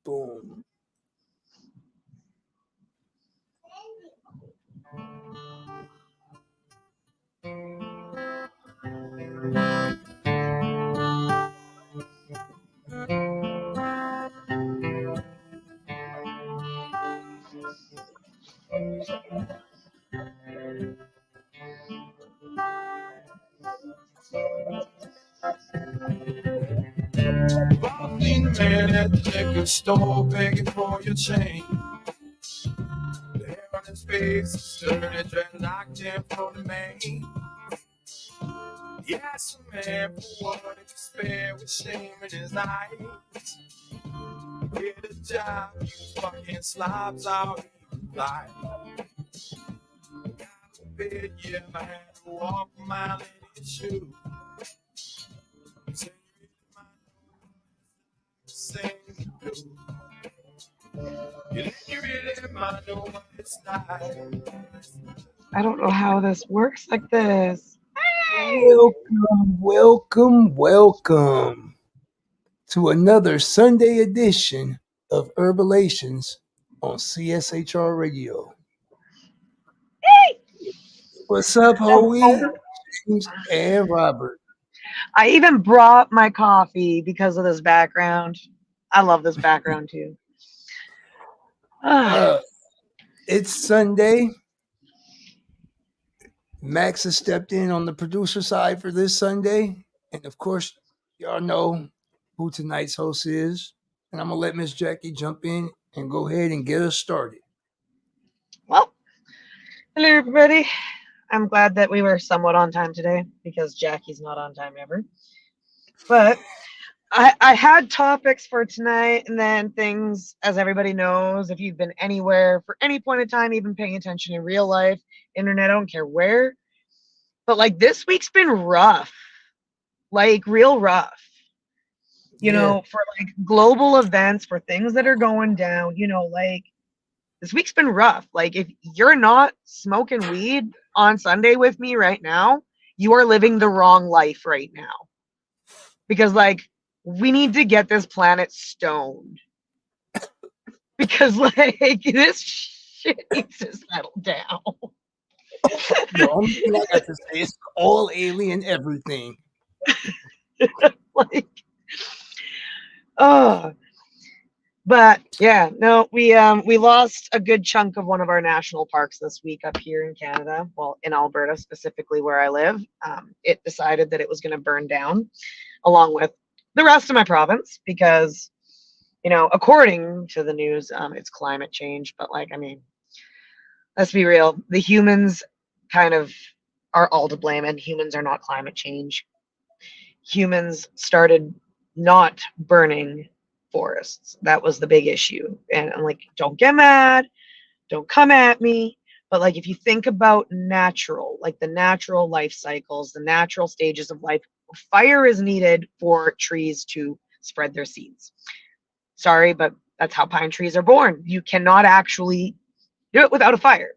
Boom. Walking man at the liquor store begging for your change. The hair on his face is dirty, dreadlocked in from the main. He asked a man for what to spare with shame in his eyes. Get a job, you fucking slobs out in life. Got a bed, yeah, I had to walk a mile in his shoes. Sing the blues. You really might know what it's like. I don't know how this works like this. Welcome to another Sunday edition of Herbalations on CSHR Radio. Hey! What's up, Hoey, James, and Robert? I even brought my coffee because of this background. I love this background too. It's Sunday. Max has stepped in on the producer side for this Sunday. And of course, y'all know who tonight's host is. And I'm going to let Miss Jackie jump in and go ahead and get us started. Well, hello everybody. I'm glad that we were somewhat on time today because Jackie's not on time ever. But I had topics for tonight, and then things, as everybody knows, if you've been anywhere for any point in time, even paying attention in real life, internet, I don't care where. But like this week's been rough, like real rough. You know, for like global events, for things that are going down, you know, like this week's been rough. Like if you're not smoking weed on Sunday with me right now, you are living the wrong life right now. Because like we need to get this planet stoned. Because like this shit needs to settle down. The only thing I got to say is all alien everything. Like, oh. But yeah, no, we lost a good chunk of one of our national parks this week up here in Canada. Well, in Alberta, specifically where I live. It decided that it was going to burn down along with the rest of my province because, you know, according to the news, it's climate change. But like, I mean, let's be real. The humans kind of are all to blame, and humans are not climate change. Humans started not burning forests. That was the big issue. And I'm like, don't get mad, don't come at me. But like, if you think about natural, like the natural life cycles, the natural stages of life, fire is needed for trees to spread their seeds. Sorry, but that's how pine trees are born. You cannot actually do it without a fire.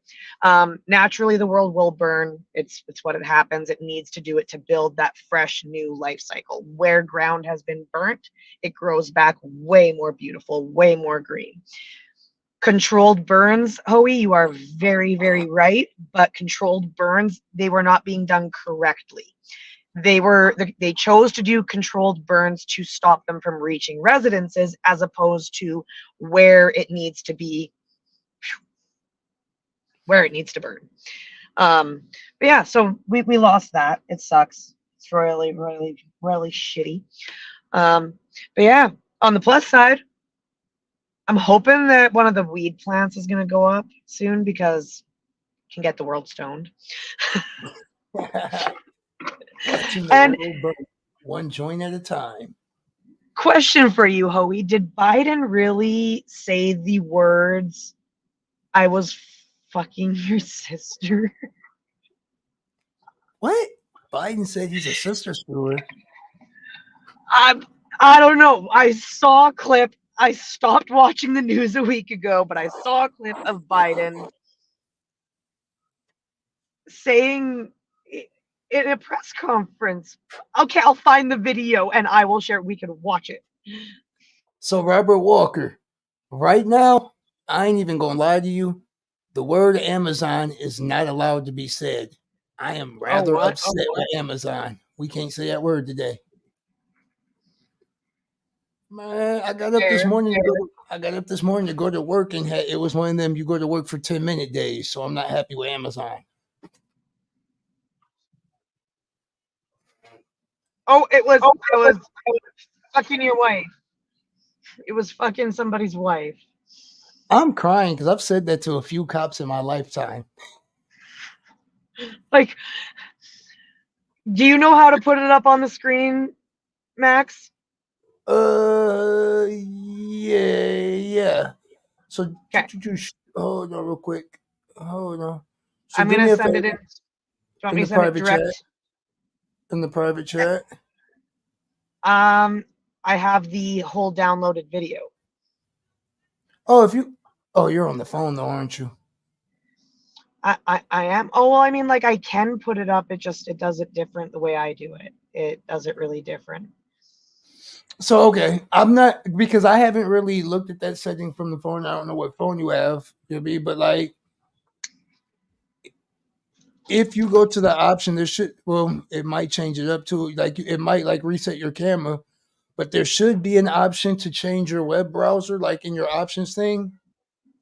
Naturally, the world will burn. It's what it happens. It needs to do it to build that fresh new life cycle. Where ground has been burnt, it grows back way more beautiful, way more green. Controlled burns, Hoey, you are very, very right. But controlled burns, they were not being done correctly. They chose to do controlled burns to stop them from reaching residences as opposed to where it needs to be, where it needs to burn. But yeah, so we lost that. It sucks. It's really, really, really shitty. But yeah, on the plus side, I'm hoping that one of the weed plants is going to go up soon because it can get the world stoned. And one joint at a time. Question for you, Hoey. Did Biden really say the words, "I was fucking your sister"? What? Biden said he's a sister screwer. I don't know. I saw a clip. I stopped watching the news a week ago, but I saw a clip of Biden saying in a press conference. Okay, I'll find the video and I will share. We can watch it. So Robert Walker, Right now, I ain't even gonna lie to you. The word Amazon is not allowed to be said. I am rather what? upset with Amazon. We can't say that word today. Man, I got up this Fair. morning. I got up this morning to go to work, and it was one of them you go to work for 10-minute days. So I'm not happy with Amazon. Oh, it was fucking your wife. It was fucking somebody's wife. I'm crying because I've said that to a few cops in my lifetime. Like, do you know how to put it up on the screen, Max? Yeah. So, Okay. hold on real quick. Hold on. So I'm do gonna me a send it favor in. Do you want in me the to send it private chat. direct? In the private chat. I have the whole downloaded video. You're on the phone though, aren't you? I am. Oh well, I mean, like I can put it up. It does it different the way I do it. It does it really different. So okay, I'm not because I haven't really looked at that setting from the phone. I don't know what phone you have, but like if you go to the option, it might change it up to like it might like reset your camera, but there should be an option to change your web browser, like in your options thing.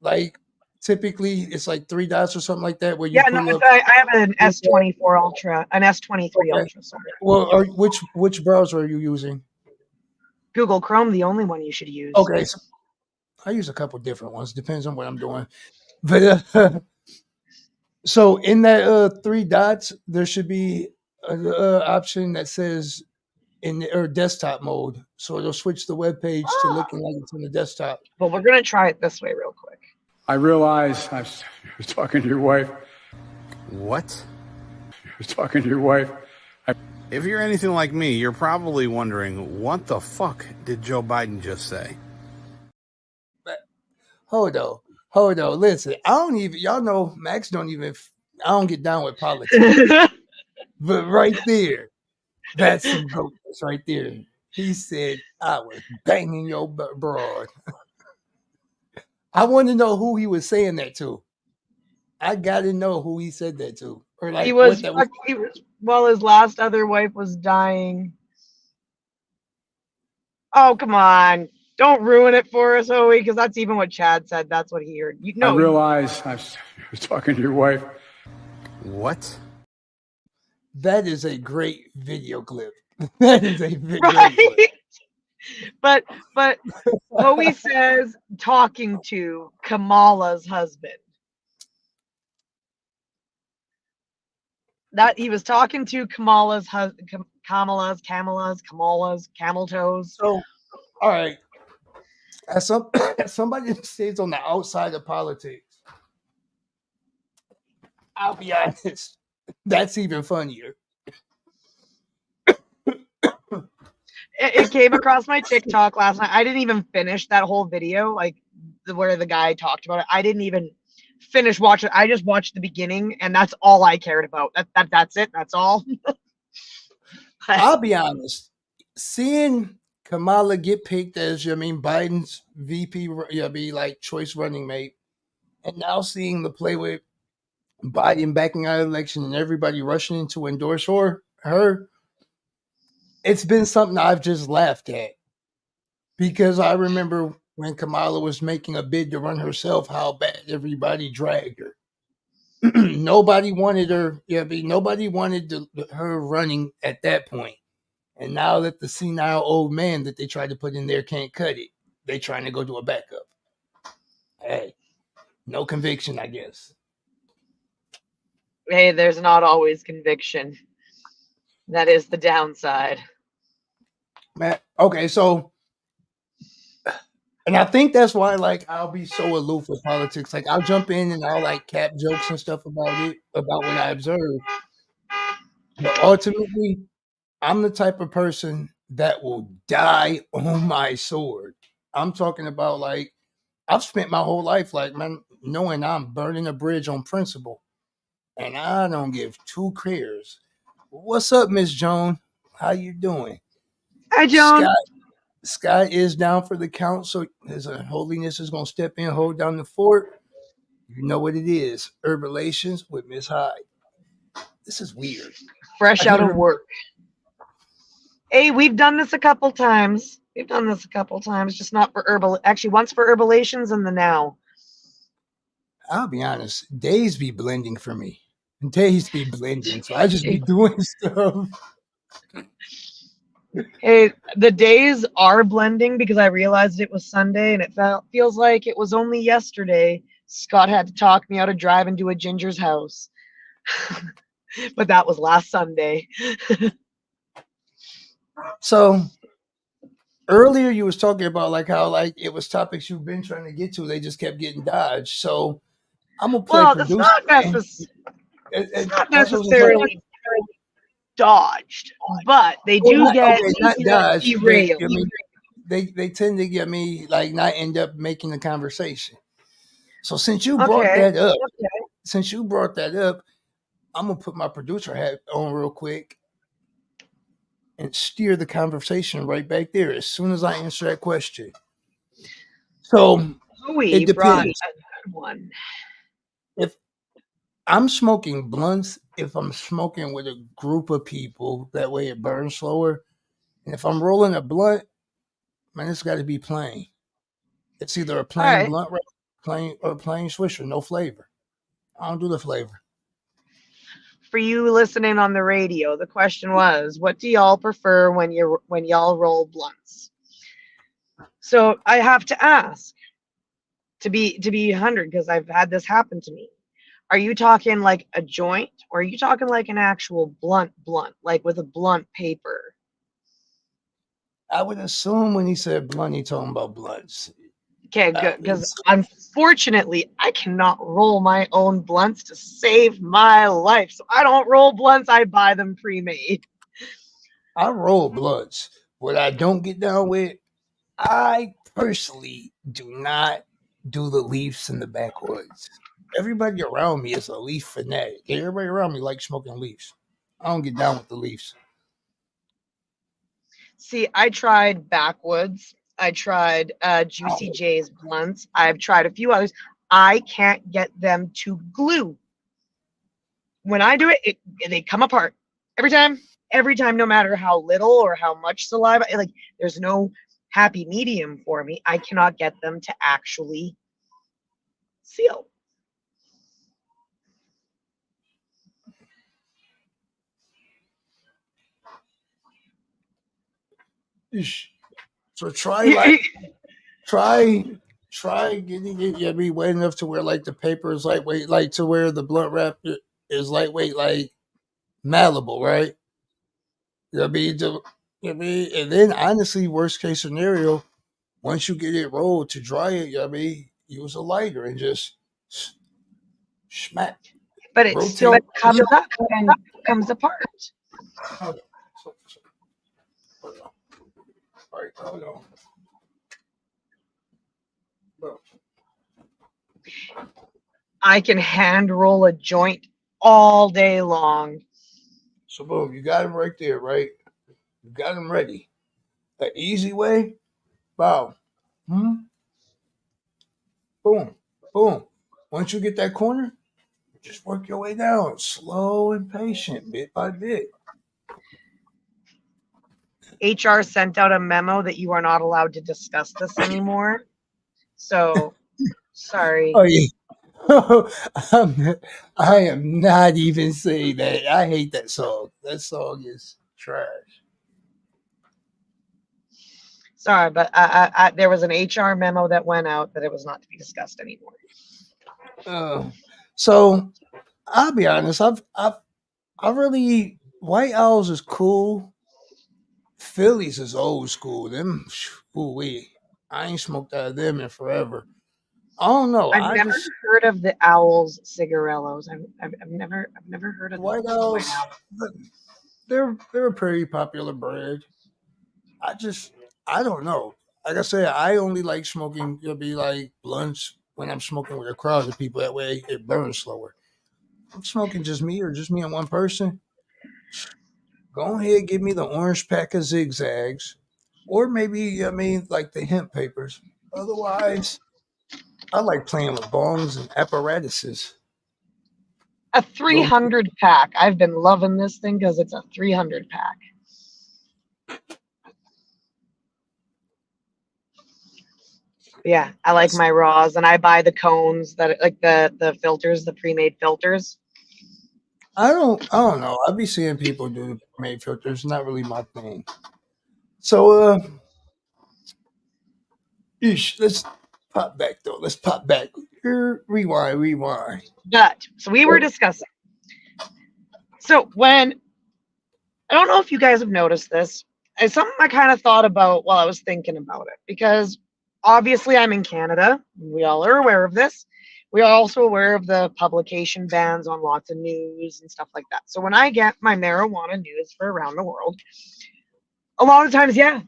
Like typically it's like 3 dots or something like that where you pull up. I have an S24 Ultra, an S23 Okay. Ultra. Sorry. Well, which browser are you using? Google Chrome, the only one you should use. Okay, so I use a couple different ones. Depends on what I'm doing. But so in that 3 dots, there should be an option that says desktop mode. So it'll switch the web page to looking like it's on the desktop. Well, we're gonna try it this way real quick. I realize I was talking to your wife. What? I was talking to your wife. If you're anything like me, you're probably wondering, what the fuck did Joe Biden just say? Hold on. Listen, y'all know Max I don't get down with politics. But right there, that's some goatness right there. He said, I was banging your broad. I want to know who he was saying that to. I got to know who he said that to. Or like, he was while his last other wife was dying. Oh, come on. Don't ruin it for us, Hoey, because that's even what Chad said. That's what he heard. I realize I was talking to your wife. What? That is a great video clip. That is a video clip. But Hoey says talking to Kamala's husband. That he was talking to Kamala's husband, Kamala's, camel toes. So, all right. As somebody that stays on the outside of politics, I'll be honest, that's even funnier. It came across my TikTok last night. I didn't even finish that whole video, like where the guy talked about it. I didn't even finish watching. I just watched the beginning, and that's all I cared about. That's it. That's all. I'll be honest. Seeing Kamala get picked as Biden's VP, be like choice running mate, and now seeing the play with Biden backing out election and everybody rushing in to endorse her, it's been something I've just laughed at. Because I remember when Kamala was making a bid to run herself, how bad everybody dragged her. Nobody wanted her. Nobody wanted her running at that point. And now that the senile old man that they tried to put in there can't cut it, they trying to go to a backup. Hey, no conviction, I guess. Hey, there's not always conviction. That is the downside. Man, okay, so, and I think that's why, like, I'll be so aloof with politics. Like, I'll jump in and I'll like cap jokes and stuff about what I observe. But ultimately, I'm the type of person that will die on my sword. I'm talking about like I've spent my whole life like knowing I'm burning a bridge on principle, and I don't give two cares. What's up, Miss Joan? How you doing? Hi, Joan. Scott is down for the count, so His Holiness is gonna step in, hold down the fort. You know what it is. Herbalations with Miss Hyde. This is weird. Fresh I out of never, work. Hey, we've done this a couple times. Just not for herbal. Actually, once for Herbalations and the now. I'll be honest, days be blending for me. Days be blending, so I just be doing stuff. Hey, the days are blending because I realized it was Sunday and it feels like it was only yesterday Scott had to talk me out of driving to a ginger's house. But that was last Sunday. So earlier you was talking about like how like it was topics you've been trying to get to, they just kept getting dodged. So I'm gonna play Well, it's producer. not necessarily dodged, but they do get not dodged. derailed. They tend to get me like not end up making the conversation. So since you brought that up, I'm gonna put my producer hat on real quick and steer the conversation right back there as soon as I answer that question. So it depends. A good one. If I'm smoking blunts, if I'm smoking with a group of people, that way it burns slower. And if I'm rolling a blunt, man, it's got to be plain. It's either a plain blunt, plain swisher, no flavor. I don't do the flavor. For you listening on the radio, the question was, what do y'all prefer when y'all roll blunts? So I have to ask, to be 100, because I've had this happen to me. Are you talking like a joint, or are you talking like an actual blunt, like with a blunt paper? I would assume when he said blunt, he talking about blunts. Okay, good, because unfortunately, I cannot roll my own blunts to save my life. So I don't roll blunts, I buy them pre-made. I roll blunts. What I don't get down with, I personally do not do the leaves in the backwoods. Everybody around me is a leaf fanatic. Everybody around me likes smoking leaves. I don't get down with the leaves. See, I tried backwoods. I tried Juicy J's blunts. I've tried a few others. I can't get them to glue. When I do it, they come apart every time, no matter how little or how much saliva. Like, there's no happy medium for me. I cannot get them to actually seal. So try getting it be wet enough to where like the paper is lightweight, like to where the blunt wrap is lightweight, like malleable, right? And then honestly, worst case scenario, once you get it rolled to dry it, use a lighter and just smack. But it still comes up and comes apart. All right, hold on. I can hand roll a joint all day long. So boom, you got them right there, right? You got them ready. The easy way, bow. Boom, boom. Once you get that corner, just work your way down, slow and patient, bit by bit. HR sent out a memo that you are not allowed to discuss this anymore. So, sorry. Oh yeah. I am not even saying that. I hate that song. That song is trash. Sorry, but there was an HR memo that went out that it was not to be discussed anymore. So I'll be honest. I really, White Owls is cool. Phillies is old school. Them, I ain't smoked out of them in forever. I don't know. I've never heard of the Owls cigarillos. I've never heard of White Owls. They're a pretty popular brand. I don't know. Like I said, I only like smoking. It'll be like blunts when I'm smoking with a crowd of people. That way it burns slower. I'm smoking just me and one person. Go ahead, give me the orange pack of zigzags. or maybe like the hemp papers. Otherwise, I like playing with bongs and apparatuses. A 300 pack. I've been loving this thing because it's a 300 pack. Yeah, I like my raws, and I buy the cones that like the filters, the pre-made filters. I don't know. I be seeing people do the made filters. Not really my thing. So let's pop back though. Let's pop back. Rewind. But so we were discussing. So when I don't know if you guys have noticed this, it's something I kind of thought about while I was thinking about it, because obviously I'm in Canada. We all are aware of this. We are also aware of the publication bans on lots of news and stuff like that. So when I get my marijuana news for around the world, a lot of times, yeah,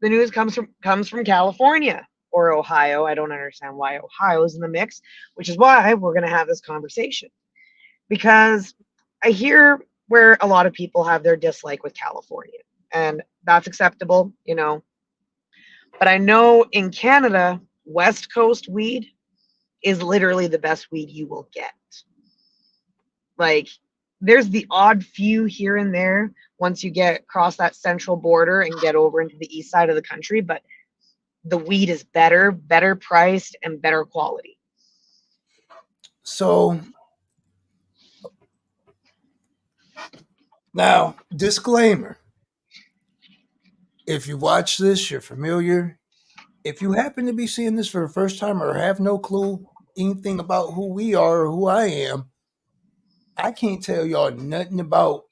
the news comes from California or Ohio. I don't understand why Ohio is in the mix, which is why we're going to have this conversation. Because I hear where a lot of people have their dislike with California, and that's acceptable, you know. But I know in Canada, West Coast weed is literally the best weed you will get. Like, there's the odd few here and there once you get across that central border and get over into the east side of the country, but the weed is better priced, and better quality. So now, disclaimer. If you watch this, you're familiar. If you happen to be seeing this for the first time or have no clue anything about who we are or who I am, I can't tell y'all nothing about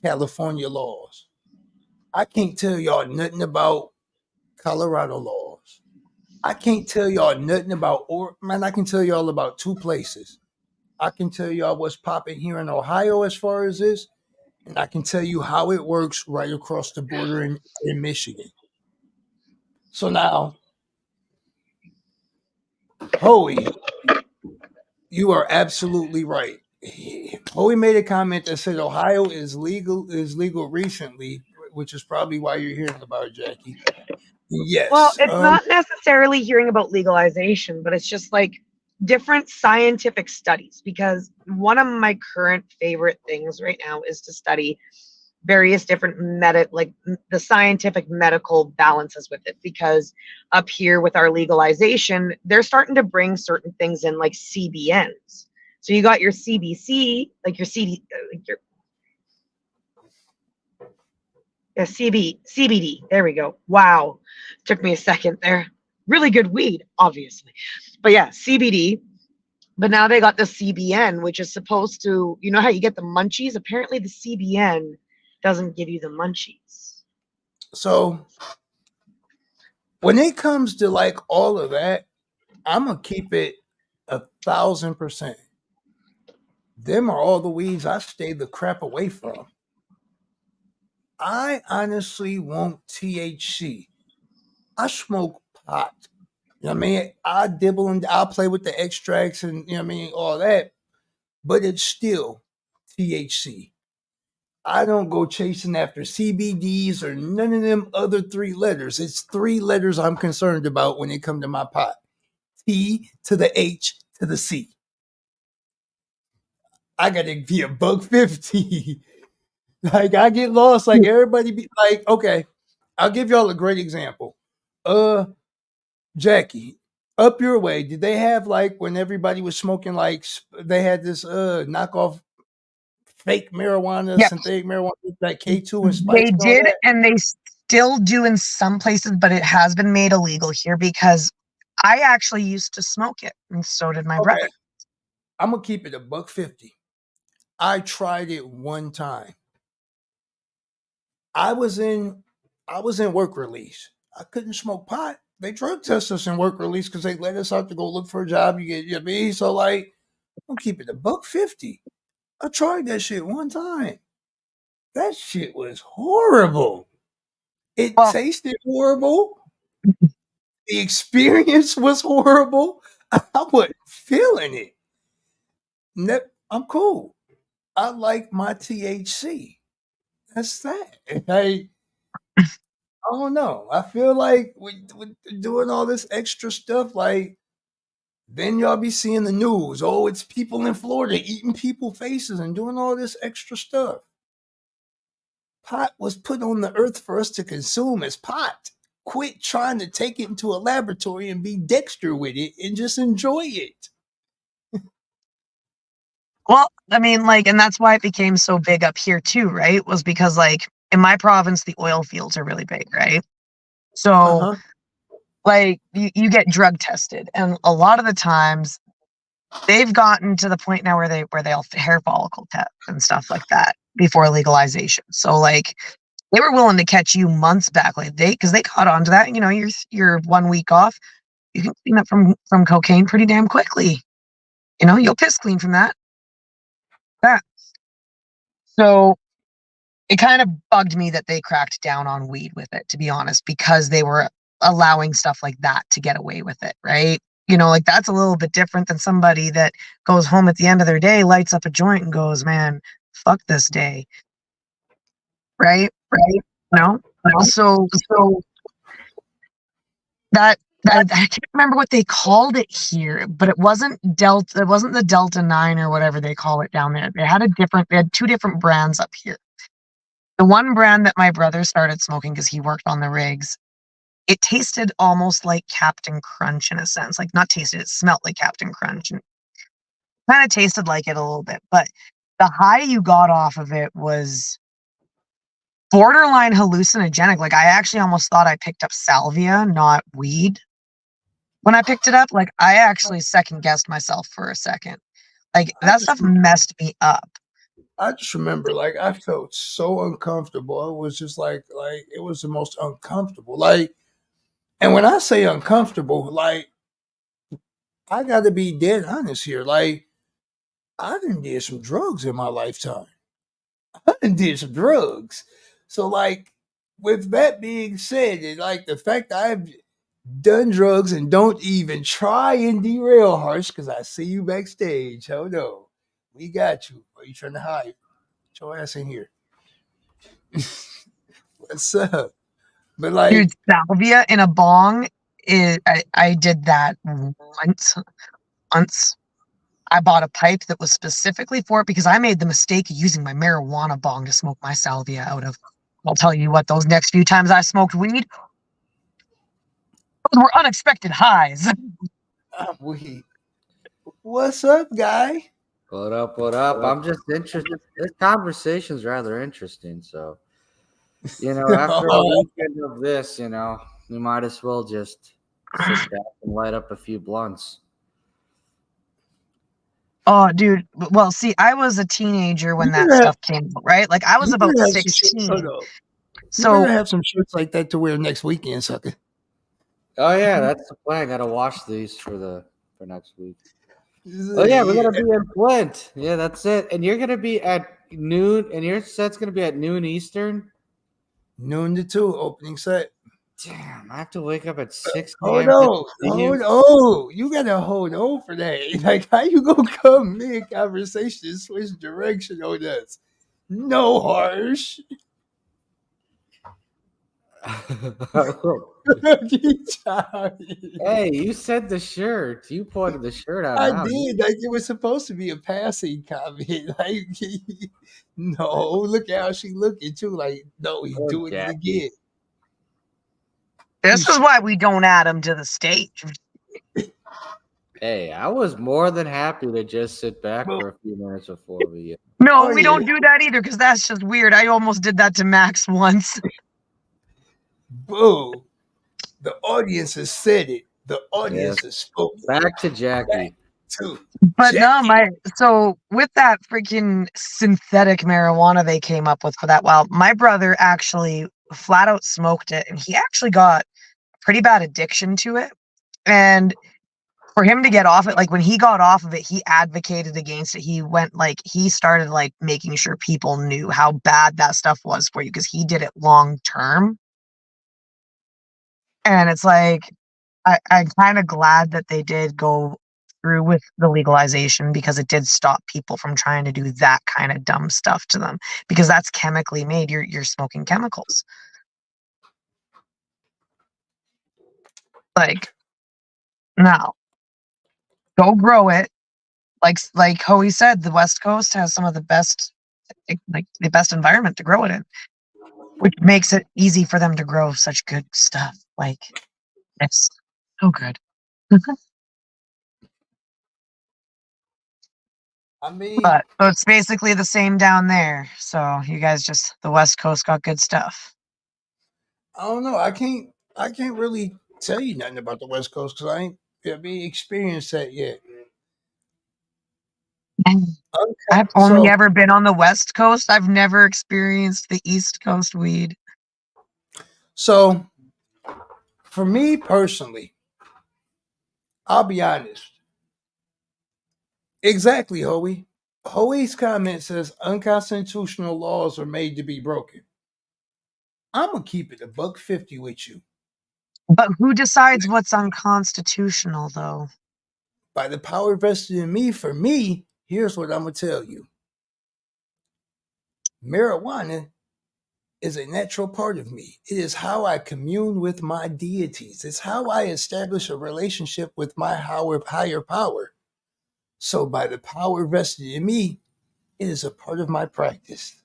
California laws. I can't tell y'all nothing about Colorado laws. I can't tell y'all nothing about, I can tell y'all about two places. I can tell y'all what's popping here in Ohio as far as this, and I can tell you how it works right across the border in Michigan. So now, Hoey, you are absolutely right. Hoey made a comment that said Ohio is legal recently, which is probably why you're hearing about it, Jackie. Yes. Well, it's not necessarily hearing about legalization, but it's just like different scientific studies, because one of my current favorite things right now is to study various different the scientific medical balances with it, because up here with our legalization, they're starting to bring certain things in like CBNs. So you got your CBC, like your CD, like your CBD. There we go. Wow. Took me a second there. Really good weed, obviously. But yeah, CBD. But now they got the CBN, which is supposed to, you know how you get the munchies? Apparently the CBN doesn't give you the munchies. So when it comes to like all of that, I'm gonna keep it 1,000%. Them are all the weeds I stay the crap away from. I honestly want THC. I smoke pot. You know what I mean? I dibble and I'll play with the extracts and you know what I mean, all that, but it's still THC. I don't go chasing after CBDs or none of them other three letters. It's three letters I'm concerned about when it comes to my pot. T to the H to the C. I gotta be $1.50. Like I get lost. Like everybody be like, okay, I'll give y'all a great example. Jackie, up your way, did they have like when everybody was smoking like they had this knockoff fake marijuana, Yep. synthetic marijuana, like K2 and Spice? They did, and they still do in some places, but it has been made illegal here because I actually used to smoke it, and so did my brother. I'm gonna keep it $1.50. I tried it one time. I was in work release. I couldn't smoke pot. They drug test us in work release because they let us out to go look for a job. You get, you know what I mean? So like, I'm keep it $1.50. I tried that shit one time. That shit was horrible. It tasted horrible. The experience was horrible. I wasn't feeling it. I'm cool. I like my THC. That's that. I don't know. I feel like with doing all this extra stuff, like then y'all be seeing the news. Oh, it's people in Florida eating people faces and doing all this extra stuff. Pot was put on the earth for us to consume as pot. Quit trying to take it into a laboratory and be Dexter with it and just enjoy it. Well, I mean, like, and that's why it became so big up here too, right? Was because, like, in my province, the oil fields are really big, right? So, like, you get drug tested, and a lot of the times they've gotten to the point now where they'll hair follicle test and stuff like that before legalization. So, like, they were willing to catch you months back, like because they caught on to that. You know, you're 1 week off, you can clean up from cocaine pretty damn quickly. You know, you'll piss clean from that. So it kind of bugged me that they cracked down on weed with it, to be honest, because they were allowing stuff like that to get away with it, right? You know, like that's a little bit different than somebody that goes home at the end of their day, lights up a joint and goes, man, fuck this day. Right? No? So that I can't remember what they called it here, but it wasn't the Delta 9 or whatever they call it down there. They had two different brands up here. The one brand that my brother started smoking because he worked on the rigs, it tasted almost like Captain Crunch in a sense. Like, not tasted, it smelled like Captain Crunch and kind of tasted like it a little bit. But the high you got off of it was borderline hallucinogenic. Like, I actually almost thought I picked up salvia, not weed. When I picked it up, like, I actually second guessed myself for a second. Like, that stuff messed me up. I just remember, like, I felt so uncomfortable. It was just like it was the most uncomfortable. Like, and when I say uncomfortable, like, I got to be dead honest here. Like, I done did some drugs in my lifetime. I done did some drugs. So, like, with that being said, like, the fact that I've done drugs and don't even try and derail Harsh, because I see you backstage. Hold on. We got you. Are you trying to hide? Get your ass in here. What's up? But like, dude, salvia in a bong I did that once. I bought a pipe that was specifically for it because I made the mistake of using my marijuana bong to smoke my salvia out of. I'll tell you what, those next few times I smoked weed, those were unexpected highs. weed. What's up, guy? What up? I'm just interested. This conversation's rather interesting. So, you know, after a weekend of this, you know, we might as well just sit back and light up a few blunts. Oh, dude. Well, see, I was a teenager when that stuff came out, right? Like, I was about 16. So you're gonna have some shirts like that to wear next weekend, sucker. Oh yeah, that's the plan. I gotta wash these for next week. Oh yeah, we're gonna be in Flint. Yeah, that's it. And you're gonna be at noon, and your set's gonna be at noon Eastern. Noon to 2 opening set. Damn, I have to wake up at 6 a.m. Hold on. You gotta hold on for that. Like, how you gonna come mid conversation and switch direction on us? No, Harsh. Hey, you said the shirt. You pointed the shirt out. I did. Like, it was supposed to be a passing comment. Like, no, look at how she looking too. Like, no, he's doing it again. This is why we don't add him to the stage. Hey, I was more than happy to just sit back for a few minutes before we. No, we don't do that either because that's just weird. I almost did that to Max once. Boo. The audience has said it. The audience has spoken. Back to Jackie. But no, so with that freaking synthetic marijuana they came up with for that while, my brother actually flat out smoked it and he actually got a pretty bad addiction to it. And for him to get off it, like when he got off of it, he advocated against it. He started like making sure people knew how bad that stuff was for you because he did it long term. And it's like, I'm kind of glad that they did go through with the legalization because it did stop people from trying to do that kind of dumb stuff to them because that's chemically made. You're smoking chemicals. Like, now, go grow it. Like Hoey said, the West Coast has some of the best, like the best environment to grow it in, which makes it easy for them to grow such good stuff. Like, it's so good. I mean, But so it's basically the same down there. So you guys just the West Coast got good stuff. I don't know. I can't really tell you nothing about the West Coast because I ain't experienced that yet. And Okay, I've only so ever been on the West Coast. I've never experienced the East Coast weed. so for me personally, I'll be honest. Exactly, Hoey. Hoey's comment says unconstitutional laws are made to be broken. I'm gonna keep it a $1.50 with you. But who decides what's unconstitutional, though? By the power vested in me, for me, here's what I'm gonna tell you. Marijuana is a natural part of me. It is how I commune with my deities. It's how I establish a relationship with my higher power. So, by the power vested in me, it is a part of my practice.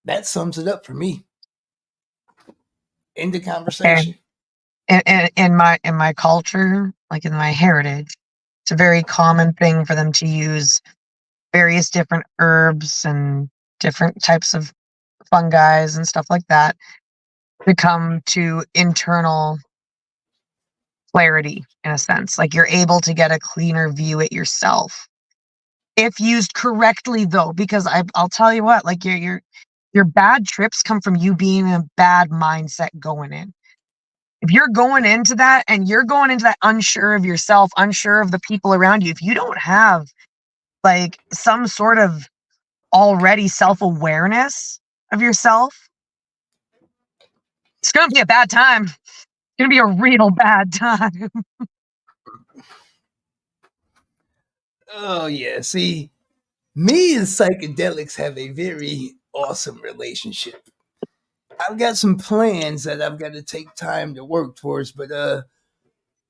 That sums it up for me. End the conversation. In my culture, like in my heritage, it's a very common thing for them to use various different herbs and different types of fungi and stuff like that to come to internal clarity, in a sense. Like you're able to get a cleaner view at yourself if used correctly, though, because I'll tell you what, like your bad trips come from you being in a bad mindset going in. If you're going into that and you're going into that unsure of yourself, unsure of the people around you, if you don't have like some sort of already self-awareness of yourself, it's going to be a bad time. It's going to be a real bad time. Oh, yeah. See, me and psychedelics have a very awesome relationship. I've got some plans that I've got to take time to work towards, but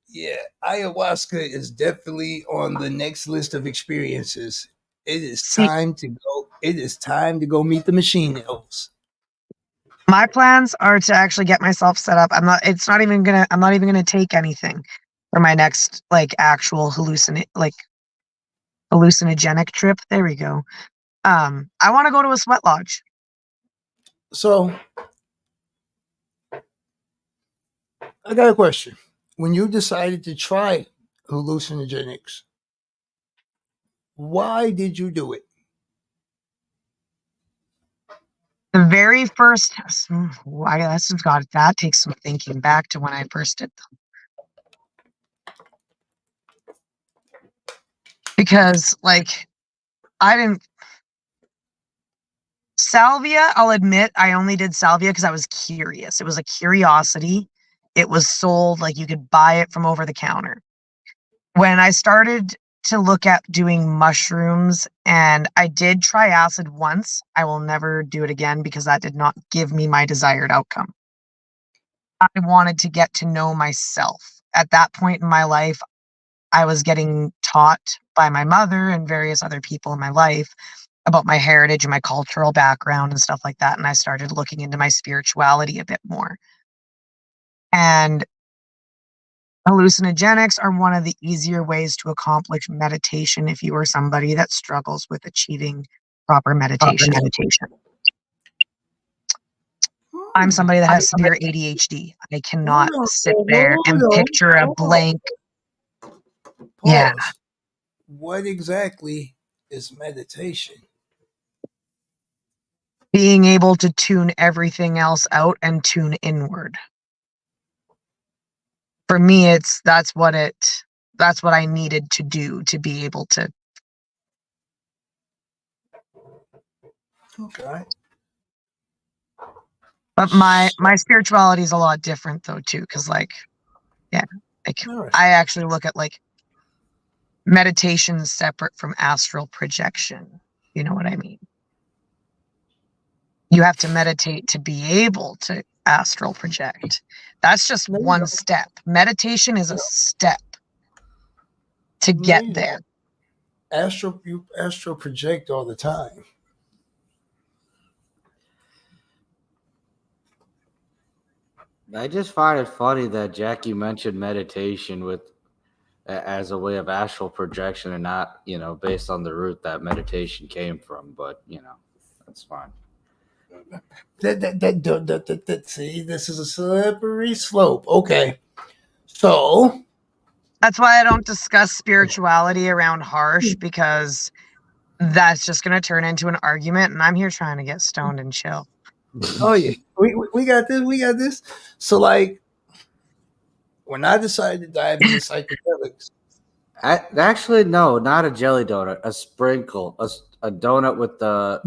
yeah, ayahuasca is definitely on the next list of experiences. It is time to go. It is time to go meet the machine elves. My plans are to actually get myself set up. I'm not even gonna take anything for my next like actual hallucinogenic trip. There we go. I want to go to a sweat lodge. So I got a question. When you decided to try hallucinogenics, why did you do it? The very first, that takes some thinking back to when I first did them. Because like salvia, I'll admit I only did salvia because I was curious. It was a curiosity. It was sold, like you could buy it from over the counter. When I started to look at doing mushrooms, and I did try acid once, I will never do it again because that did not give me my desired outcome. I wanted to get to know myself. At that point in my life, I was getting taught by my mother and various other people in my life about my heritage and my cultural background and stuff like that. And I started looking into my spirituality a bit more. And hallucinogenics are one of the easier ways to accomplish meditation if you are somebody that struggles with achieving proper meditation. I'm somebody that has severe ADHD. I cannot sit there and picture a blank. Pause. Yeah. What exactly is meditation? Being able to tune everything else out and tune inward. For me, that's what I needed to do to be able to. Okay. But my spirituality is a lot different though too, because right. I actually look at like meditation separate from astral projection. You know what I mean? You have to meditate to be able to astral project. That's just one step. Meditation is a step to get there. You astral project all the time. I just find it funny that Jackie mentioned meditation as a way of astral projection and not, based on the root that meditation came from. But, that's fine. See, this is a slippery slope. Okay. So that's why I don't discuss spirituality around Harsh, because that's just going to turn into an argument, and I'm here trying to get stoned and chill. Oh yeah, we got this. So like, when I decided to dive into psychedelics, actually no, not a jelly donut, a sprinkle, a donut with the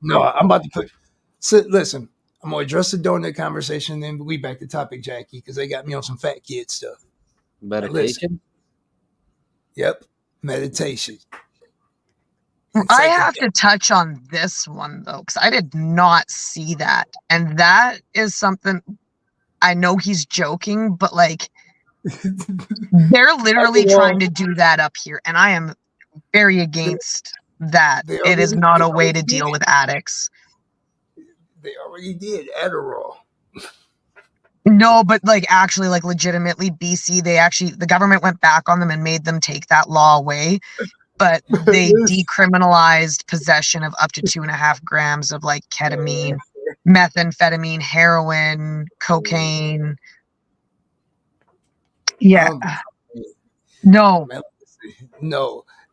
no. I'm about to put. So listen, I'm gonna address the donut conversation, and then we back to topic, Jackie, because they got me on some fat kid stuff. Meditation. Yep, meditation. I have to touch on this one though, because I did not see that, and that is something. I know he's joking, but like, they're literally trying to do that up here, and I am very against that. It is not a way to deal with addicts. They already did Adderall. No, but like actually, like legitimately, BC, the government went back on them and made them take that law away. But they decriminalized possession of up to 2.5 grams of like ketamine, methamphetamine, heroin, cocaine. Yeah. No,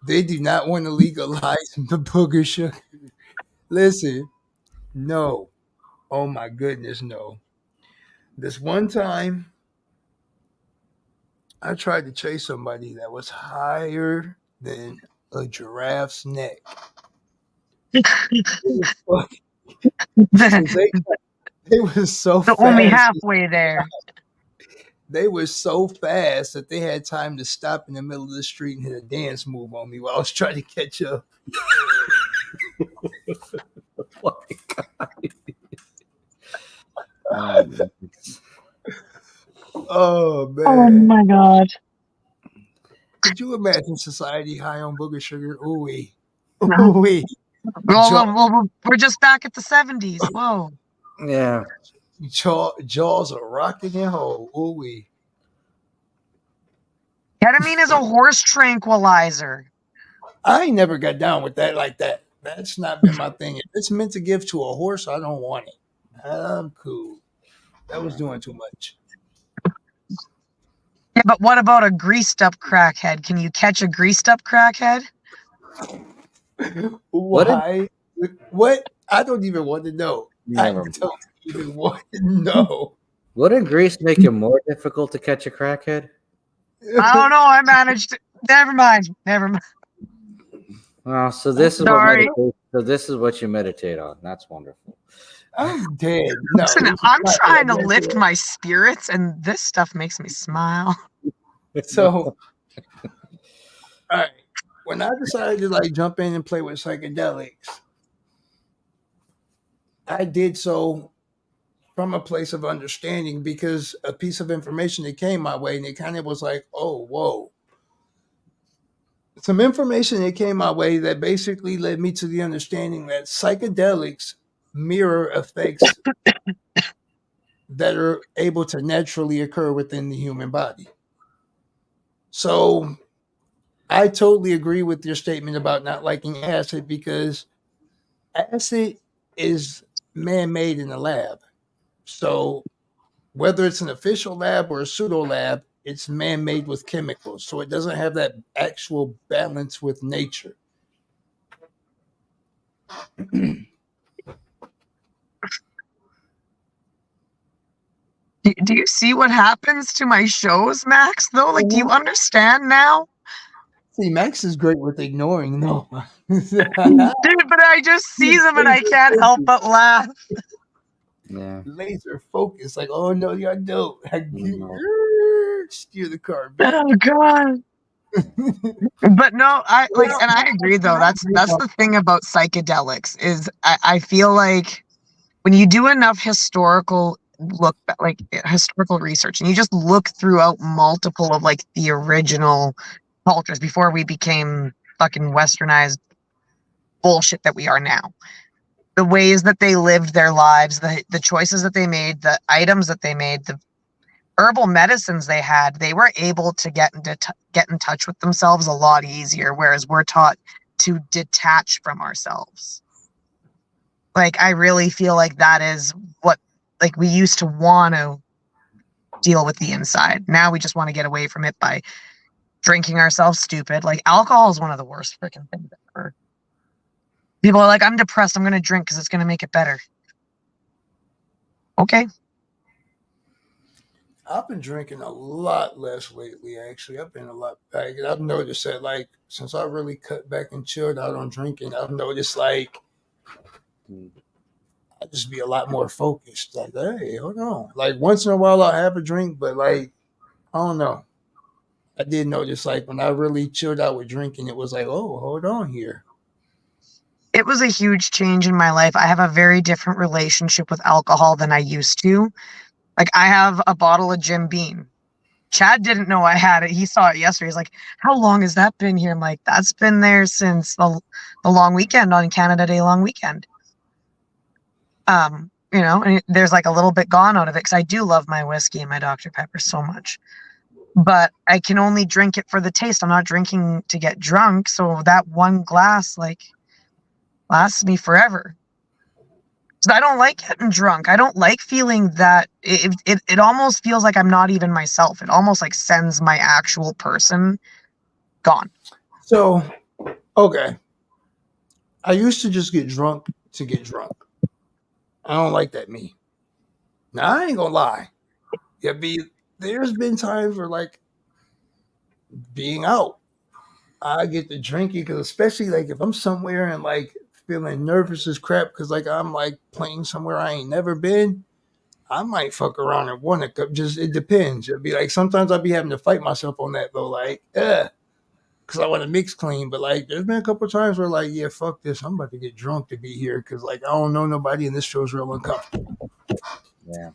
they do not want to legalize the booger sugar. Listen, no. Oh my goodness, no. This one time, I tried to chase somebody that was higher than a giraffe's neck. They were so fast. Only halfway there. They were so fast that they had time to stop in the middle of the street and hit a dance move on me while I was trying to catch up. Oh man! Oh my god! Could you imagine society high on booger sugar? Ooh-wee. No. Ooh-wee. Well, we're just back at the 70s. Whoa. Yeah. Jaws are rocking and whole. Ooh-wee. Ketamine is a horse tranquilizer. I ain't never got down with that like that. That's not been my thing. If it's meant to give to a horse, I don't want it. I'm cool. That was doing too much. Yeah, but what about a greased up crackhead? Can you catch a greased up crackhead? Why? What? I don't even want to know. I don't even want to know. Wouldn't grease make it more difficult to catch a crackhead? I don't know. I managed to. Never mind. Oh, so this is what you meditate on. That's wonderful. I'm dead. No, listen, I'm trying to lift my spirits, and this stuff makes me smile. So, all right. When I decided to like jump in and play with psychedelics, I did so from a place of understanding, because a piece of information that came my way, and it kind of was like, oh, whoa. Some information that came my way that basically led me to the understanding that psychedelics mirror effects that are able to naturally occur within the human body. So I totally agree with your statement about not liking acid, because acid is man-made in a lab. So whether it's an official lab or a pseudo lab, it's man-made with chemicals. So it doesn't have that actual balance with nature. Do you see what happens to my shows, Max, though? Like, do you understand now? See, Max is great with ignoring, no. Dude, but I just see them and I can't help but laugh. Yeah. Laser focus, like, oh no, you don't. Steer the car back. Oh god. But no, I agree though. That's the thing about psychedelics is I feel like when you do enough historical research, and you just look throughout multiple of like the original cultures before we became fucking westernized bullshit that we are now, the ways that they lived their lives, the choices that they made, the items that they made, the herbal medicines they had, they were able to get in touch with themselves a lot easier, whereas we're taught to detach from ourselves. Like, I really feel like that is what, like, we used to want to deal with the inside. Now we just want to get away from it by drinking ourselves stupid. Like, alcohol is one of the worst freaking things ever. People are like, I'm depressed, I'm going to drink because it's going to make it better. Okay. I've been drinking a lot less lately, actually. I've noticed that, like, since I really cut back and chilled out on drinking, I've noticed, like, I just be a lot more focused. Like, hey, hold on. Like, once in a while I'll have a drink, but, like, I don't know. I did notice, like, when I really chilled out with drinking, it was like, oh, hold on here. It was a huge change in my life. I have a very different relationship with alcohol than I used to. Like, I have a bottle of Jim Beam. Chad didn't know I had it. He saw it yesterday. He's like, how long has that been here? I'm like, that's been there since the long weekend on Canada Day long weekend. You know, and there's like a little bit gone out of it because I do love my whiskey and my Dr. Pepper so much. But I can only drink it for the taste. I'm not drinking to get drunk. So that one glass, like, lasts me forever. I don't like getting drunk. I don't like feeling that it almost feels like I'm not even myself. It almost like sends my actual person gone. So, okay. I used to just get drunk to get drunk. I don't like that me. Now, I ain't gonna lie. There's been times where, like, being out, I get to drinking because, especially, like, if I'm somewhere and, like, feeling nervous as crap because, like, I'm, like, playing somewhere I ain't never been, I might fuck around and want a cup. Just, it depends. It'd be like, sometimes I'll be having to fight myself on that, though, like, because I want to mix clean. But, like, there's been a couple of times where, like, yeah, fuck this. I'm about to get drunk to be here because, like, I don't know nobody and this feels real uncomfortable. Yeah.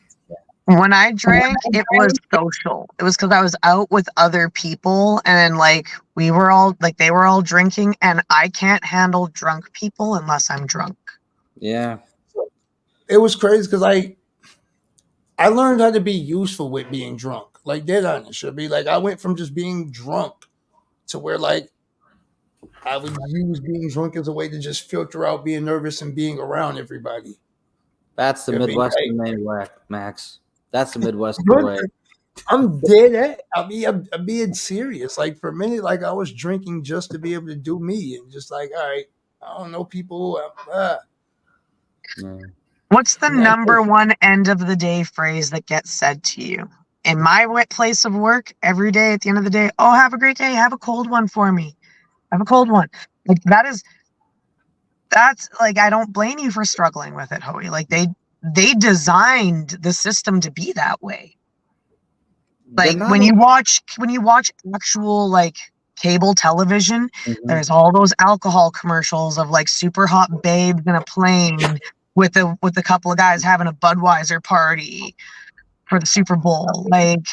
When I drank, it was social. It was because I was out with other people and, like, they were all drinking, and I can't handle drunk people unless I'm drunk. Yeah. It was crazy because I learned how to be useful with being drunk. Like, dead honest. Should be like, I went from just being drunk to where, like, I would use being drunk as a way to just filter out being nervous and being around everybody. That's the Midwestern way, Max. That's the Midwestern way. I'm dead at. I'm being serious. Like, for a minute, like, I was drinking just to be able to do me and just like, all right, I don't know people. What's the number one end of the day phrase that gets said to you? In my place of work, every day at the end of the day, oh, have a great day. Have a cold one for me. Have a cold one. Like, that's like, I don't blame you for struggling with it, Hoey. Like, they designed the system to be that way. Like, when you watch actual, like, cable television, there's all those alcohol commercials of, like, super hot babes in a plane with a couple of guys having a Budweiser party for the Super Bowl. Like,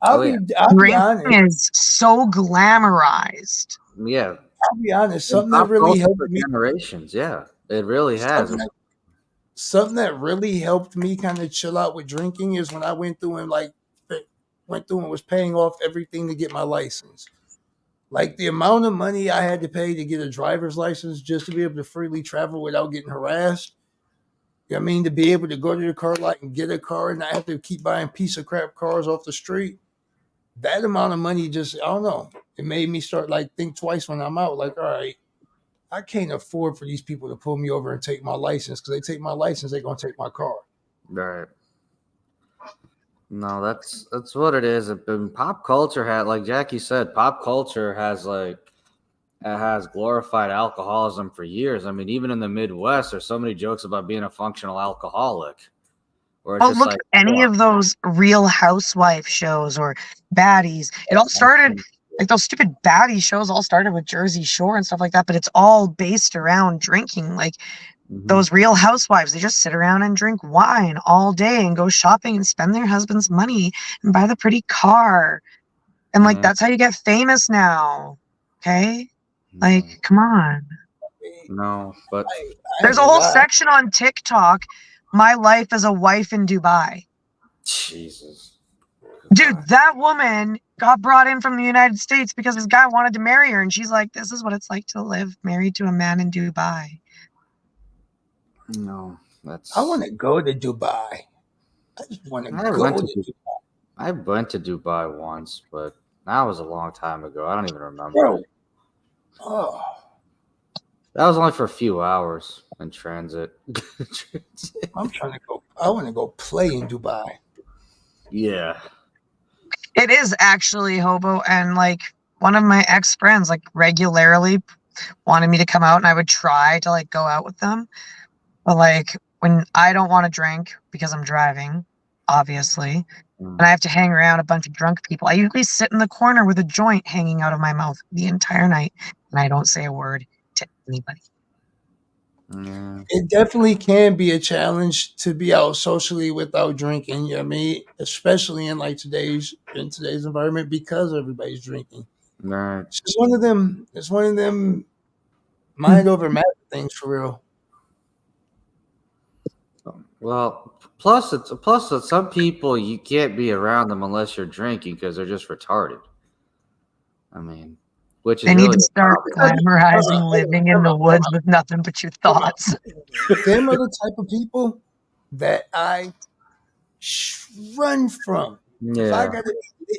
drinking is so glamorized. Yeah. I'll be honest. Something that really helped me. Generations, yeah, it really has. Something that really helped me kind of chill out with drinking is when I went through and was paying off everything to get my license. Like, the amount of money I had to pay to get a driver's license just to be able to freely travel without getting harassed. You know what I mean? To be able to go to the car lot and get a car and not have to keep buying piece of crap cars off the street. That amount of money just, I don't know. It made me start, like, think twice when I'm out. Like, all right, I can't afford for these people to pull me over and take my license, because they take my license, they're going to take my car. Right. No, that's what it is. And pop culture had, like Jackie said, pop culture has, like, it has glorified alcoholism for years. I mean, even in the Midwest, there's so many jokes about being a functional alcoholic. Look at any of those Real Housewife shows or Baddies. It all started, like, those stupid Baddie shows all started with Jersey Shore and stuff like that, but it's all based around drinking. Like, those Real Housewives, they just sit around and drink wine all day and go shopping and spend their husband's money and buy the pretty car. And like, that's how you get famous now. Okay? Like, come on. No, but There's a whole section on TikTok, My Life as a Wife in Dubai. Jesus. Dude, that woman got brought in from the United States because this guy wanted to marry her. And she's like, this is what it's like to live married to a man in Dubai. No, I want to go to Dubai. I just want to go to Dubai. I went to Dubai once, but that was a long time ago. I don't even remember. Bro. Oh. That was only for a few hours in transit. I'm trying to go. I want to go play in Dubai. Yeah. It is actually, Hobo, and like one of my ex-friends like regularly wanted me to come out, and I would try to like go out with them. But like when I don't want to drink because I'm driving, obviously, and I have to hang around a bunch of drunk people, I usually sit in the corner with a joint hanging out of my mouth the entire night, and I don't say a word to anybody. It definitely can be a challenge to be out socially without drinking. You know what I mean? Especially in like today's environment because everybody's drinking. Right. It's just one of them. It's one of them mind over matter things for real. Well, plus that some people you can't be around them unless you're drinking because they're just retarded. I mean, which is They really need to start glamorizing living in the woods with nothing but your thoughts. Them are the type of people that I run from. Yeah. If I got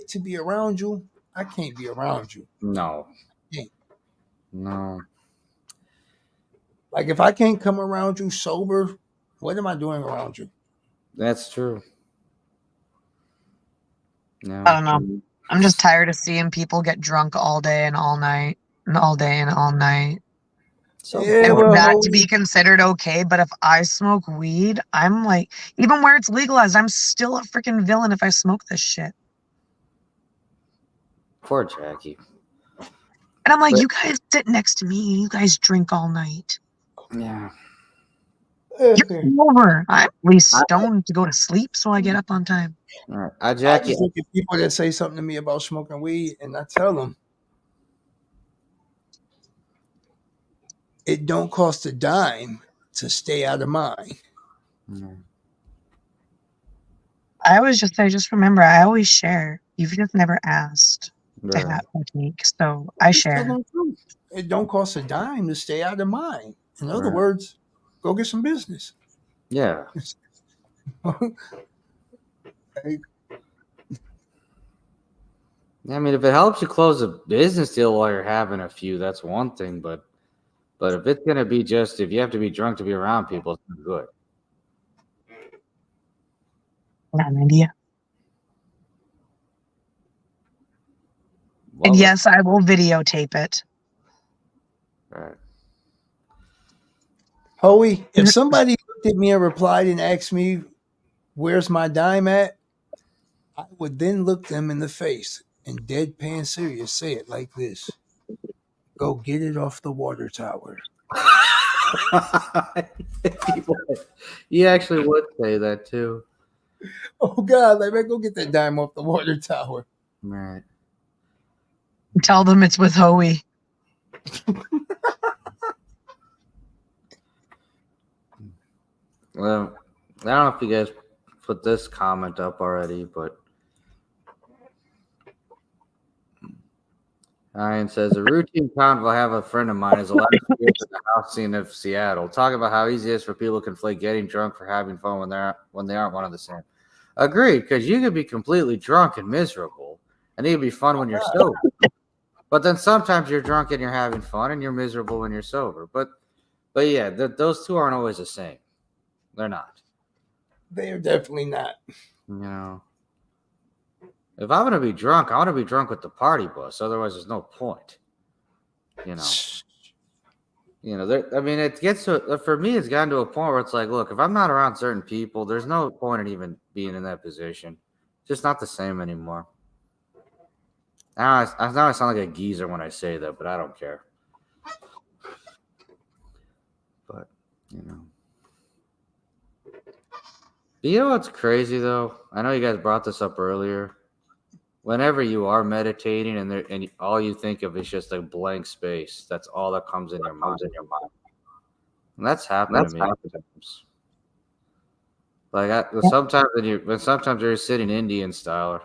to be around you, I can't be around you. No. Yeah. No. Like if I can't come around you sober, what am I doing around you? That's true. No. I don't know. I'm just tired of seeing people get drunk all day and all night and all day and all night. So and for that to be considered okay, but if I smoke weed, I'm like, even where it's legalized, I'm still a freaking villain if I smoke this shit. Poor Jackie. And I'm like, you guys sit next to me, you guys drink all night. Yeah. You're over. I'm at least stoned to go to sleep, so I get up on time. All right. I Jackie. just look at people that say something to me about smoking weed, and I tell them, it don't cost a dime to stay out of mine. I always just say, just remember, I always share. You've just never asked to have technique, so I share. It don't cost a dime to stay out of mine. In other words, go get some business. Yeah. I mean, if it helps you close a business deal while you're having a few, that's one thing. But if it's gonna be just if you have to be drunk to be around people, it's not good. Not an idea. Well, and yes, I will videotape it. Right. Hoey, if somebody looked at me and replied and asked me, where's my dime at? I would then look them in the face and deadpan serious say it like this. Go get it off the water tower. You actually would say that too. Oh God, like man, go get that dime off the water tower. Right. Tell them it's with Hoey. Well, I don't know if you guys put this comment up already, but Ryan says a routine convo I have a friend of mine is the last year in the house scene of Seattle. Talk about how easy it is for people to conflate getting drunk for having fun when they aren't one of the same. Agreed, because you could be completely drunk and miserable, and it could be fun when you're sober. But then sometimes you're drunk and you're having fun, and you're miserable when you're sober. But yeah, those two aren't always the same. They're not. They are definitely not. You know, if I'm gonna be drunk, I want to be drunk with the party bus. Otherwise, there's no point. You know. I mean, it gets to for me. It's gotten to a point where it's like, look, if I'm not around certain people, there's no point in even being in that position. It's just not the same anymore. I know I sound like a geezer when I say that, but I don't care. But You know. But you know what's crazy though? I know you guys brought this up earlier. Whenever you are meditating and all you think of is just a blank space, that's all that comes in your mind. And that's happened to me. Like sometimes sometimes you're sitting Indian style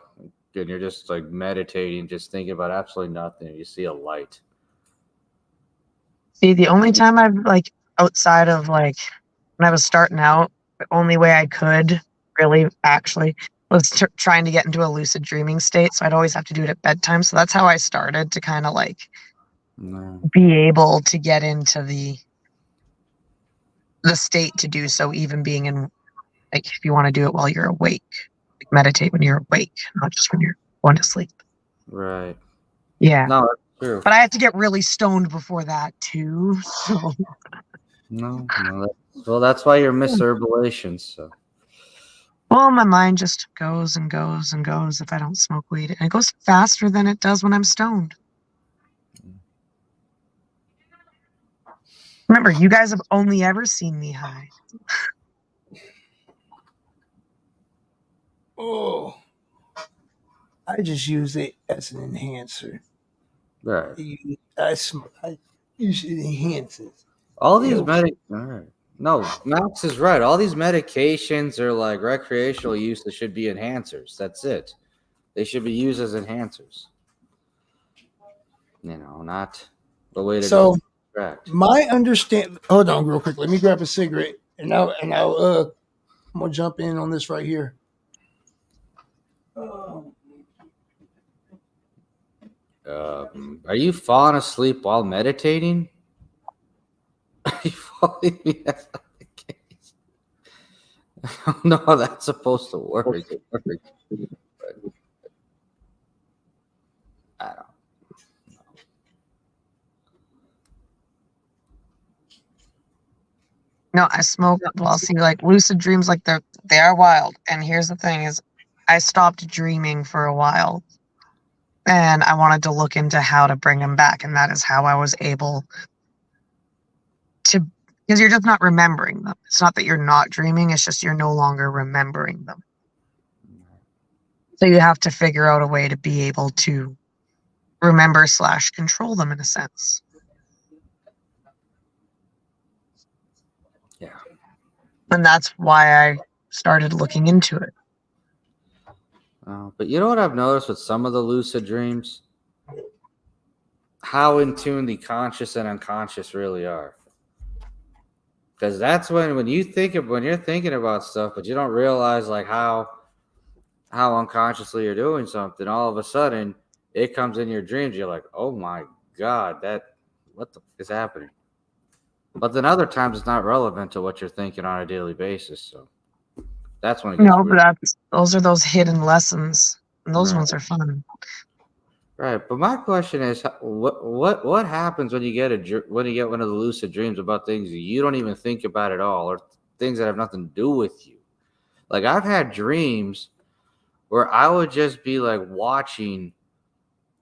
and you're just like meditating, just thinking about absolutely nothing. You see a light. See, the only time I've like outside of like when I was starting out, the only way I could really actually was trying to get into a lucid dreaming state. So I'd always have to do it at bedtime. So that's how I started to kind of like be able to get into the state to do so, even being in like if you want to do it while you're awake, like meditate when you're awake, not just when you're going to sleep. Right. Yeah. No, that's true. But I had to get really stoned before that too. So no. Well, that's why you're Miss Herbalations. So. Well, my mind just goes and goes and goes if I don't smoke weed. And it goes faster than it does when I'm stoned. Remember, you guys have only ever seen me high. Oh, I just use it as an enhancer. Right. I use it enhances. All these all right. No, Max is right. All these medications are like recreational use that should be enhancers. That's it. They should be used as enhancers. You know, not the way to distract. My understand. Hold on, real quick. Let me grab a cigarette, and I'm gonna jump in on this right here. Are you falling asleep while meditating? Are you falling? That's not the case. I don't know how that's supposed to work. I don't know. No, I smoke. Well, see, like lucid dreams, like they are wild. And here's the thing: is I stopped dreaming for a while, and I wanted to look into how to bring them back, and that is how I was able to. Because you're just not remembering them. It's not that you're not dreaming; it's just you're no longer remembering them. So you have to figure out a way to be able to remember / control them in a sense. Yeah. And that's why I started looking into it. But you know what I've noticed with some of the lucid dreams? How in tune the conscious and unconscious really are. Because that's when you're thinking about stuff, but you don't realize like how unconsciously you're doing something. All of a sudden, it comes in your dreams. You're like, oh my God, what the is happening? But then other times it's not relevant to what you're thinking on a daily basis. So that's when it gets weird. But those are those hidden lessons. And those ones are fun. Right, but my question is, what happens when you get one of the lucid dreams about things you don't even think about at all, or things that have nothing to do with you? Like I've had dreams where I would just be like watching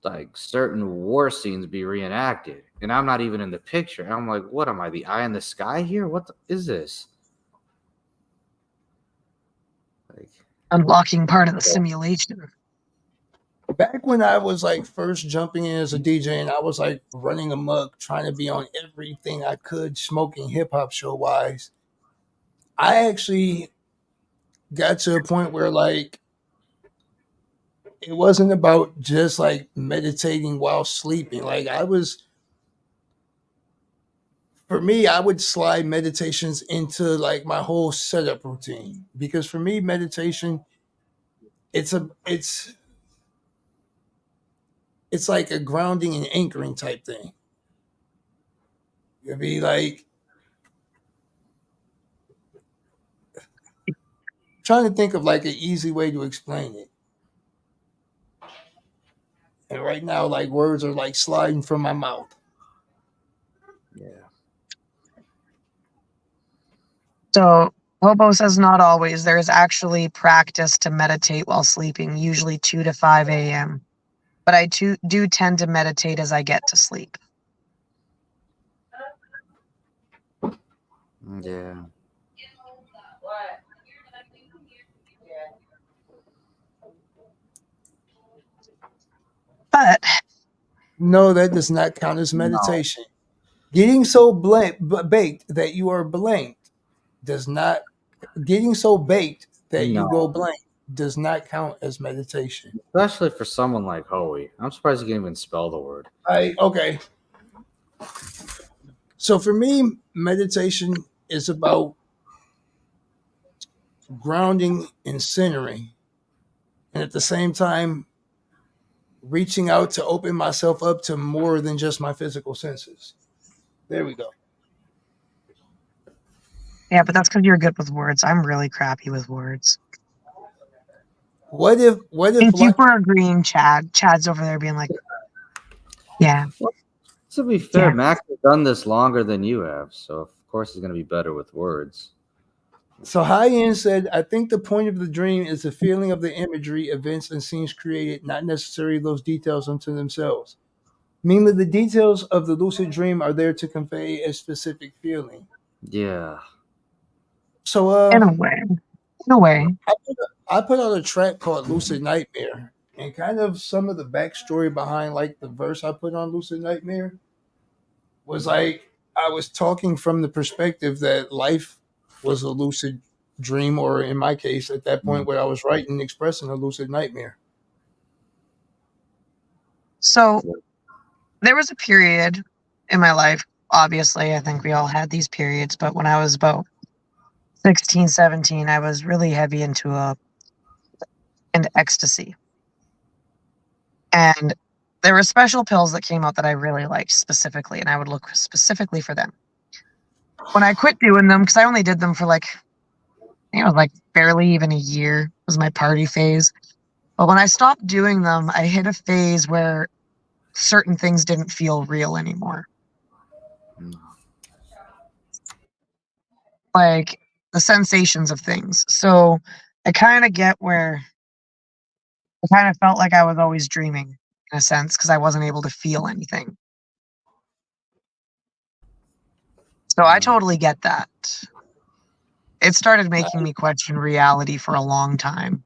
like certain war scenes be reenacted, and I'm not even in the picture. And I'm like, what am I, the eye in the sky here? What is this? Like unlocking part of the simulation. Back when I was like first jumping in as a DJ and I was like running amok, trying to be on everything I could, smoking hip hop show wise, I actually got to a point where like it wasn't about just like meditating while sleeping. Like for me, I would slide meditations into like my whole setup routine, because for me, meditation, it's like a grounding and anchoring type thing. It'd be like trying to think of like an easy way to explain it. And right now, like words are like sliding from my mouth. Yeah. So Hobo says not always. There is actually practice to meditate while sleeping, usually 2 to 5 a.m. But I do tend to meditate as I get to sleep. Yeah. But No, that does not count as No. meditation. Getting so baked that you are blanked does not. Getting so baked that you go No. blank does not count as meditation. Especially for someone like Hoey. I'm surprised he can even spell the word. Okay. So for me, meditation is about grounding and centering, and at the same time, reaching out to open myself up to more than just my physical senses. There we go. yeah, but that's because you're good with words. I'm really crappy with words. What if Thank you like for agreeing, Chad. Chad's over there being like, yeah. To be fair, Yeah. Max has done this longer than you have, so of course he's going to be better with words. so High End said, I think the point of the dream is the feeling of the imagery, events, and scenes created, not necessarily those details unto themselves. Meaning the details of the lucid dream are there to convey a specific feeling. Yeah. So In a way. In a way. I put out a track called Lucid Nightmare, and kind of some of the backstory behind like the verse I put on Lucid Nightmare was like I was talking from the perspective that life was a lucid dream, or in my case, at that point, what I was writing, expressing a lucid nightmare. So there was a period in my life, obviously, I think we all had these periods, but when I was about 16, 17, I was really heavy into ecstasy. And there were special pills that came out that I really liked specifically, and I would look specifically for them. When I quit doing them, because I only did them for like, like barely even a year was my party phase. But when I stopped doing them, I hit a phase where certain things didn't feel real anymore. Like the sensations of things. So I kind of get where I kind of felt like I was always dreaming in a sense because I wasn't able to feel anything. So I totally get that. It started making me question reality for a long time.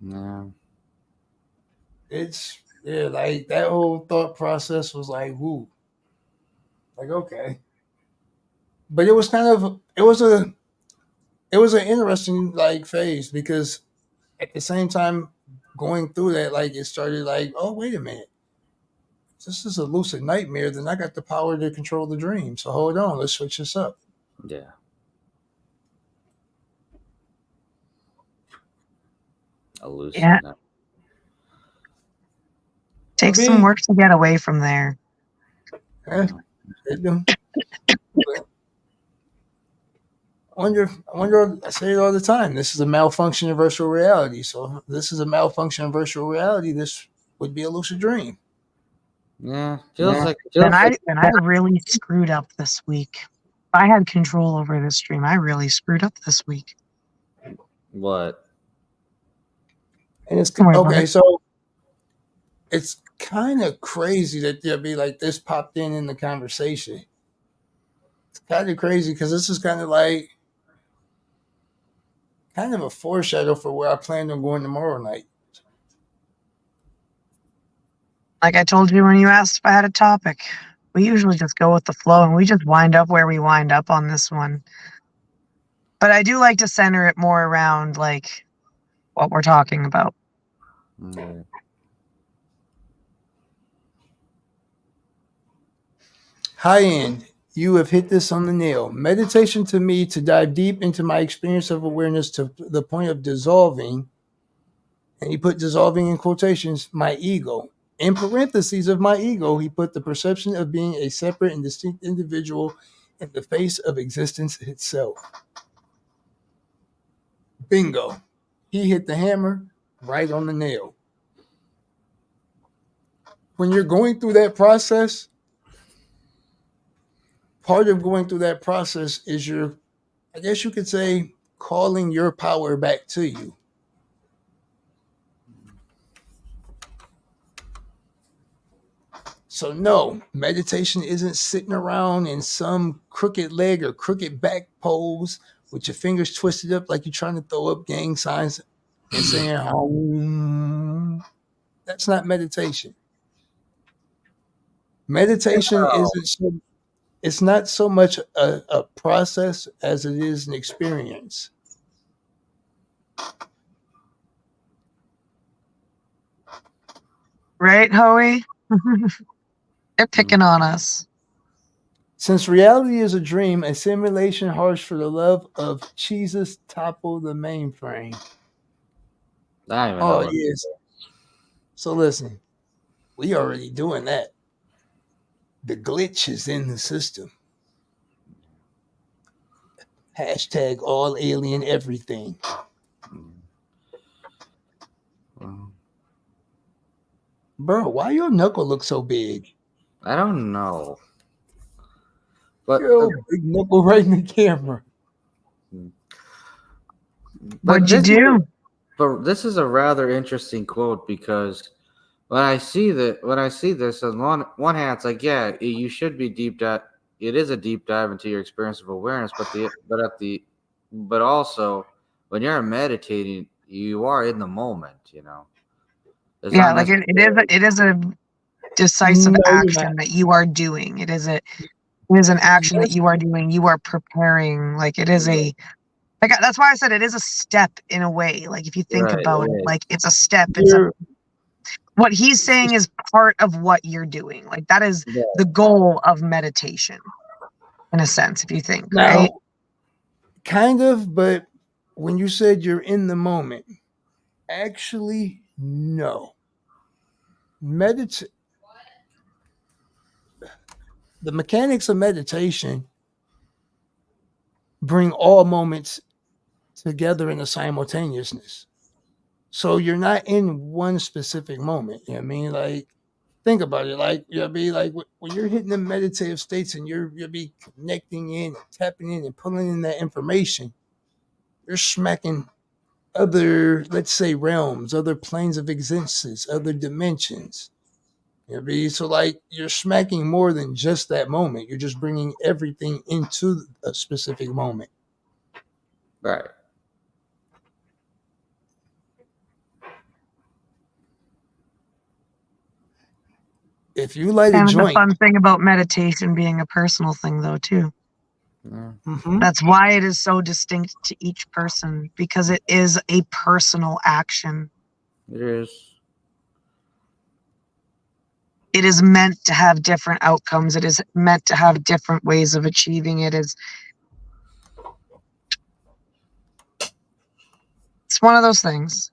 Yeah. It's like that whole thought process was like, woo, like okay, but it was kind of it was an interesting like phase because at the same time going through that, like it started like, oh wait a minute, this is a lucid nightmare. Then I got the power to control the dream. So hold on, let's switch this up. Yeah. A lucid night. Takes some work to get away from there. I wonder, I say it all the time. This is a malfunction in virtual reality. So if this is a malfunction in virtual reality, this would be a lucid dream. Yeah. Feels like I really screwed up this week. If I had control over this dream, I really screwed up this week. What? And it's okay, so it's kind of crazy that there'll be like this popped in the conversation. It's kind of crazy because this is kind of like a foreshadow for where I plan on going tomorrow night. Like I told you when you asked if I had a topic, we usually just go with the flow and we just wind up where we wind up on this one. But I do like to center it more around like what we're talking about. Mm. High End, you have hit this on the nail. Meditation to me to dive deep into my experience of awareness to the point of dissolving, and he put dissolving in quotations, my ego. In parentheses of my ego, he put the perception of being a separate and distinct individual in the face of existence itself. Bingo. He hit the hammer right on the nail. When you're going through that process, part of going through that process is I guess you could say, calling your power back to you. So no, meditation isn't sitting around in some crooked leg or crooked back pose with your fingers twisted up like you're trying to throw up gang signs and saying home. That's not meditation. Meditation isn't so, it's not so much a process as it is an experience. Right, Hoey? They're picking on us. Since reality is a dream, a simulation harsh for the love of Jesus topple the mainframe. I don't even Oh, know. yes. So listen, we already doing that. The glitch is in the system. Hashtag all alien everything. Bro, why your knuckle look so big? I don't know. But Yo, big knuckle right in the camera. What'd you do? But this is a rather interesting quote because when I see this, on one hand, it's like, yeah, you should be deep dive. It is a deep dive into your experience of awareness, but also when you're meditating, you are in the moment. You know. It's Yeah, not like it is a decisive No, you're action not. that you are doing. It is an action that you are doing. You are preparing. Like it is a like that's why I said it is a step in a way. Like if you think Right, about it, right. like it's a step. You're, What he's saying is part of what you're doing. Like that is Yeah. the goal of meditation, in a sense, if you think, now, right? kind of, but when you said you're in the moment, actually, no. The mechanics of meditation bring all moments together in a simultaneousness. So you're not in one specific moment. You know what I mean? Like, think about it. Like, you know what I mean? Like, when you're hitting the meditative states and you'll be connecting in, tapping in, and pulling in that information, you're smacking other, let's say, realms, other planes of existence, other dimensions. You know what I mean? So, like, you're smacking more than just that moment. You're just bringing everything into a specific moment. Right. If you light a And the joint, fun thing about meditation being a personal thing, though, too. Yeah. That's why it is so distinct to each person, because it is a personal action. It is. It is meant to have different outcomes. It is meant to have different ways of achieving it. It's one of those things.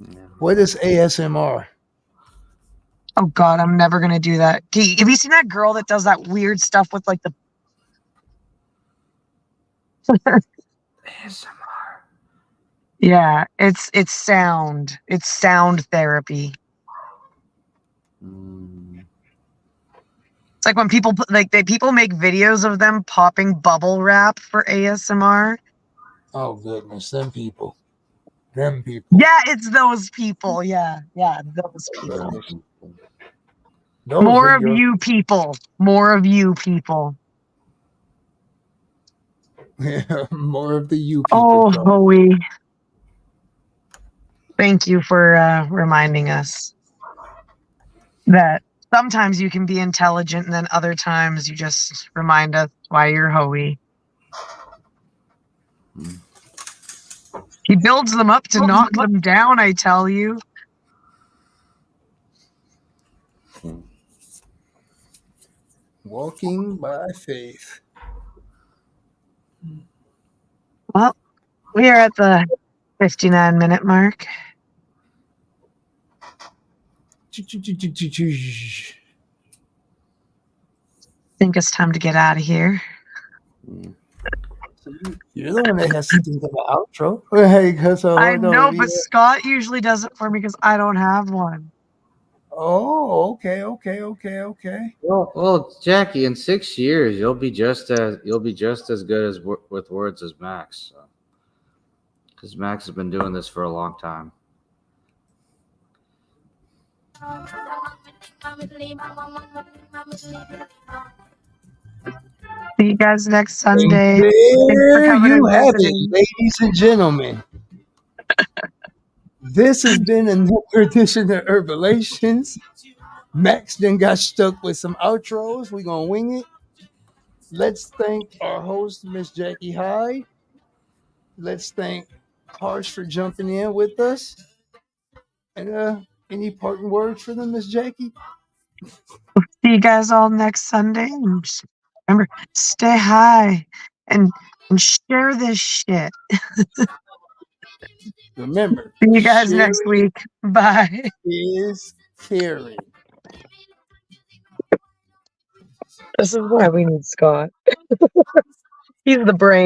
Yeah. what is ASMR? Oh God, I'm never gonna do that. Have you seen that girl that does that weird stuff with like the ASMR. Yeah, it's sound. It's sound therapy. It's like when people people make videos of them popping bubble wrap for ASMR. Oh goodness, them people. Yeah, it's those people. Yeah, those people. Those More are of your you people. More of you people. more of the you Oh, people. Hoey. Thank you for reminding us that sometimes you can be intelligent and then other times you just remind us why you're Hoey. He builds them up to knock them down, I tell you. Walking by faith. Well, we are at the 59-minute mark. Think it's time to get out of here. You're the one that has to think of the outro. Hey, because I know, but Scott usually does it for me because I don't have one. Oh, okay. Well, Jackie, in 6 years you'll be just as good as with words as Max, because Max has been doing this for a long time. See you guys next And Sunday. there you have it, visiting. ladies and gentlemen. This has been another edition of Herbalations. Max then got stuck with some outros. We're going to wing it. Let's thank our host, Miss Jackie Hyde. Let's thank Harsh for jumping in with us. And any parting words for them, Miss Jackie? See you guys all next Sunday. And just remember, stay high and share this shit. Remember, See you guys sharing next week. Bye. is caring. This is why we need Scott. He's the brain.